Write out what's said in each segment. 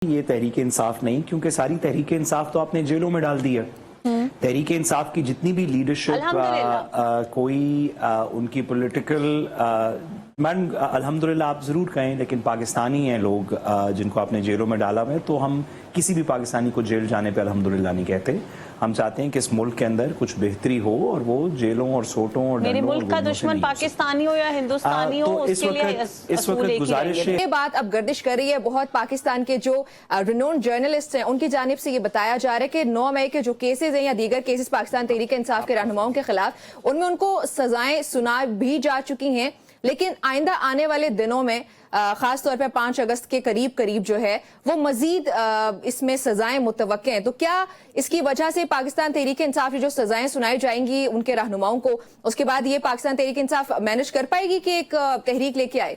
یہ تحریک انصاف نہیں، کیونکہ ساری تحریک انصاف تو آپ نے جیلوں میں ڈال دی ہے۔ تحریک انصاف کی جتنی بھی لیڈرشپ کوئی ان کی پولیٹیکل الحمدللہ آپ ضرور کہیں، لیکن پاکستانی ہیں لوگ جن کو آپ نے جیلوں میں ڈالا ہے، تو ہم کسی بھی پاکستانی کو جیل جانے پہ الحمدللہ نہیں کہتے۔ ہم چاہتے ہیں کہ اس ملک کے اندر کچھ بہتری ہو، اور وہ جیلوں اور سوٹوں اور میرے ملک کا دشمن پاکستانی ہو یا ہندوستانی ہو، اس کے لیے اس وقت گزارش ہے۔ یہ بات اب گردش کر رہی ہے بہت، پاکستان کے جو رینونڈ جرنلسٹ ہیں ان کی جانب سے یہ بتایا جا رہا ہے کہ 9 مئی کے جو کیسز ہیں یا دیگر کیسز پاکستان تحریک انصاف کے رہنماؤں کے خلاف، ان میں ان کو سزائیں سنا بھی جا چکی ہیں، لیکن آئندہ آنے والے دنوں میں خاص طور پہ 5 اگست کے قریب جو ہے وہ مزید اس میں سزائیں متوقع ہیں۔ تو کیا اس کی وجہ سے پاکستان تحریک انصاف جو سزائیں سنائی جائیں گی ان کے رہنماؤں کو، اس کے بعد یہ پاکستان تحریک انصاف مینج کر پائے گی کہ ایک تحریک لے کے آئے؟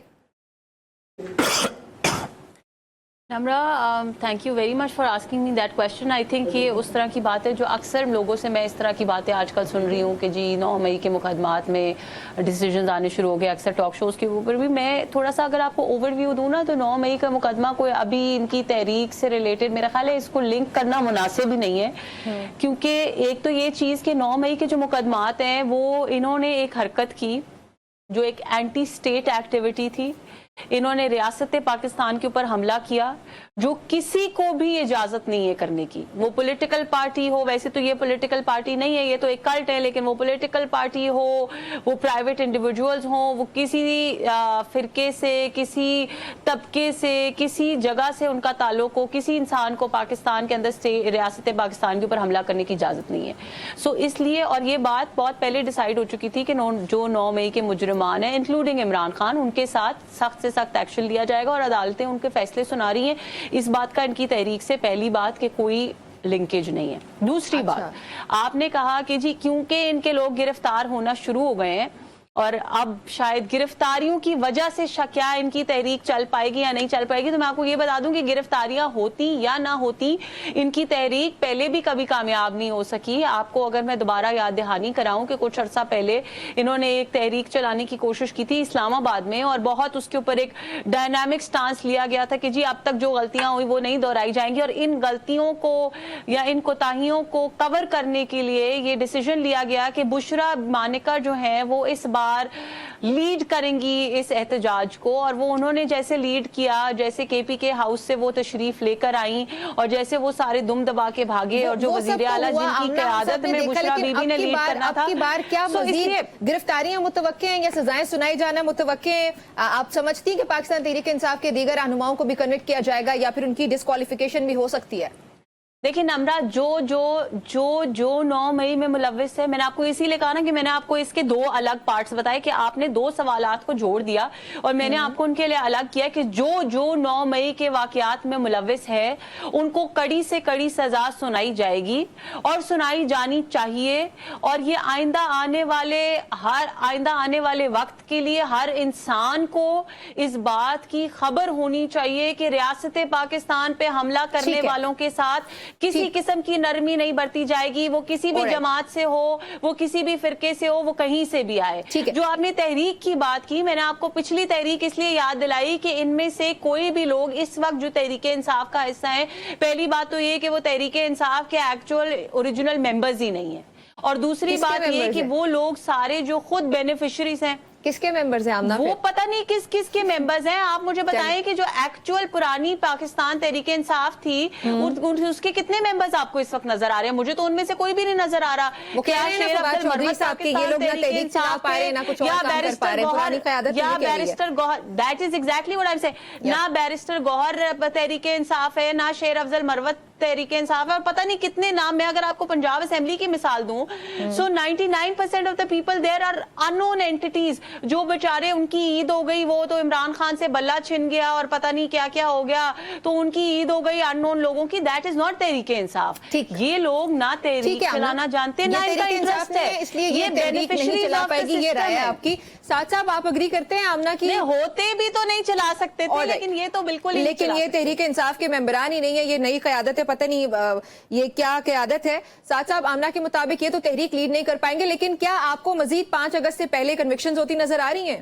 Nimra, thank you very much for asking me that question. I think یہ اس طرح کی بات ہے جو اکثر لوگوں سے میں اس طرح کی باتیں آج کل سن رہی ہوں کہ جی 9 مئی کے مقدمات میں ڈیسیجنز آنے شروع ہو گئے، اکثر ٹاک شوز کے اوپر بھی۔ میں تھوڑا سا اگر آپ کو اوور ویو دوں نا، تو 9 مئی کا مقدمہ کوئی ابھی ان کی تحریک سے ریلیٹڈ میرا خیال ہے اس کو لنک کرنا مناسب ہی نہیں ہے، کیونکہ ایک تو یہ چیز کہ 9 مئی کے جو مقدمات ہیں وہ انہوں نے ایک حرکت کی جو ایک اینٹی اسٹیٹ ایکٹیویٹی تھی، انہوں نے ریاست پاکستان کے اوپر حملہ کیا جو کسی کو بھی اجازت نہیں ہے کرنے کی، وہ پولیٹیکل پارٹی ہو، ویسے تو یہ پولیٹیکل پارٹی نہیں ہے، یہ تو ایک کلٹ ہے، لیکن وہ پولیٹیکل پارٹی ہو، وہ پرائیویٹ انڈیویجولز ہوں، وہ کسی فرقے سے، کسی طبقے سے، کسی جگہ سے ان کا تعلق ہو، کسی انسان کو پاکستان کے اندر ریاست پاکستان کے اوپر حملہ کرنے کی اجازت نہیں ہے۔ سو اس لیے، اور یہ بات بہت پہلے ڈیسائیڈ ہو چکی تھی کہ جو 9 مئی کے مجرمان ہیں انکلوڈنگ عمران خان، ان کے ساتھ سخت سے سخت ایکشن لیا جائے گا، اور عدالتیں ان کے فیصلے سنا رہی ہیں۔ اس بات کا ان کی تحریک سے پہلی بات کہ کوئی لنکیج نہیں ہے۔ دوسری بات، آپ نے کہا کہ جی کیونکہ ان کے لوگ گرفتار ہونا شروع ہو گئے ہیں، اور اب شاید گرفتاریوں کی وجہ سے کیا ان کی تحریک چل پائے گی یا نہیں چل پائے گی، تو میں آپ کو یہ بتا دوں کہ گرفتاریاں ہوتی یا نہ ہوتی، ان کی تحریک پہلے بھی کبھی کامیاب نہیں ہو سکی۔ آپ کو اگر میں دوبارہ یاد دہانی کراؤں کہ کچھ عرصہ پہلے انہوں نے ایک تحریک چلانے کی کوشش کی تھی اسلام آباد میں، اور بہت اس کے اوپر ایک ڈائنامک سٹانس لیا گیا تھا کہ جی اب تک جو غلطیاں ہوئی وہ نہیں دہرائی جائیں گی، اور ان غلطیوں کو یا ان کوتاہیوں کو کور کرنے کے لیے یہ ڈیسیجن لیا گیا کہ بشرا مانیکا جو ہیں وہ اس بار لیڈ کریں گی اس احتجاج کو، اور وہ انہوں نے جیسے لیڈ کیا، جیسے کے پی کے ہاؤس سے وہ تشریف لے کر آئیں، اور جیسے وہ سارے دم دبا کے بھاگے، اور جو وزیر اعلیٰ جن کی قیادت میں بشرا بی بی نے لیڈ کرنا تھا۔ اب کی بار کیا مزید گرفتاریاں متوقع ہیں یا سزائیں سنائی جانا متوقع ہیں؟ آپ سمجھتی ہیں کہ پاکستان تحریک انصاف کے دیگر رہنماؤں کو بھی کنوکٹ کیا جائے گا یا پھر ان کی ڈسکوالیفیکیشن بھی ہو سکتی ہے؟ دیکھیں نمرا، جو 9 مئی میں ملوث ہے، میں نے آپ کو اسی لیے کہا نا کہ میں نے آپ کو اس کے 2 الگ پارٹس بتائے کہ آپ نے 2 سوالات کو جوڑ دیا، اور میں نے آپ کو ان کے لیے الگ کیا کہ جو 9 مئی کے واقعات میں ملوث ہے ان کو کڑی سے کڑی سزا سنائی جائے گی، اور سنائی جانی چاہیے، اور یہ آئندہ آنے والے وقت کے لیے ہر انسان کو اس بات کی خبر ہونی چاہیے کہ ریاست پاکستان پہ حملہ کرنے والوں کے ساتھ کسی قسم کی نرمی نہیں برتی جائے گی، وہ کسی بھی جماعت سے ہو، وہ کسی بھی فرقے سے ہو، وہ کہیں سے بھی آئے۔ جو آپ نے تحریک کی بات کی، میں نے آپ کو پچھلی تحریک اس لیے یاد دلائی کہ ان میں سے کوئی بھی لوگ اس وقت جو تحریک انصاف کا حصہ ہیں، پہلی بات تو یہ کہ وہ تحریک انصاف کے ایکچوئل اوریجنل ممبرز ہی نہیں ہیں، اور دوسری بات یہ کہ وہ لوگ سارے جو خود بینیفیشریز ہیں، کس کے ممبرز ہیں آمنہ؟ وہ پتہ نہیں کس کے ممبرز ہیں۔ آپ مجھے بتائیں کہ جو ایکچوئل پرانی پاکستان تحریک انصاف تھی اس کے کتنے ممبرز آپ کو اس وقت نظر آ رہے ہیں؟ مجھے تو ان میں سے کوئی بھی نہیں نظر آ رہا۔ یا barrister Gohar, that is exactly what I am seeing, نہ بیرسٹر گوہر تحریک انصاف ہے، نہ شیر افضل مروت تحریک انصاف ہے، اور پتہ نہیں کتنے نام۔ میں اگر آپ کو پنجاب اسمبلی کی مثال دوں، so 99% of the people there are unknown entities, جو بیچارے ان کی عید ہو گئی، وہ تو عمران خان سے بلہ چھن گیا اور پتہ نہیں کیا کیا ہو گیا، تو ان کی عید ہو گئی انون لوگوں کی۔ That is not Tehreek Insaf. یہ لوگ نہ تحریک چلانا جانتے، نہ ان کا انٹرسٹ ہے، اس لیے یہ تحریک نہیں چلا پائے گی۔ یہ رائے ہے آپ کی۔ ساتھ صاحب آپ اگری کرتے ہیں آمنہ کی؟ ہوتے بھی تو نہیں چلا سکتے تھے، لیکن یہ تو بالکل ہی، لیکن یہ تحریک انصاف کے ممبران ہی نہیں ہے، یہ نئی قیادت ہے، پتہ نہیں یہ کیا قیادت ہے۔ ساتھ صاحب آمنہ کے مطابق یہ تو تحریک لیڈ نہیں کر پائیں گے، لیکن کیا آپ کو مزید 5 اگست سے پہلے کنوکشنز ہوتی نظر آ رہی ہیں؟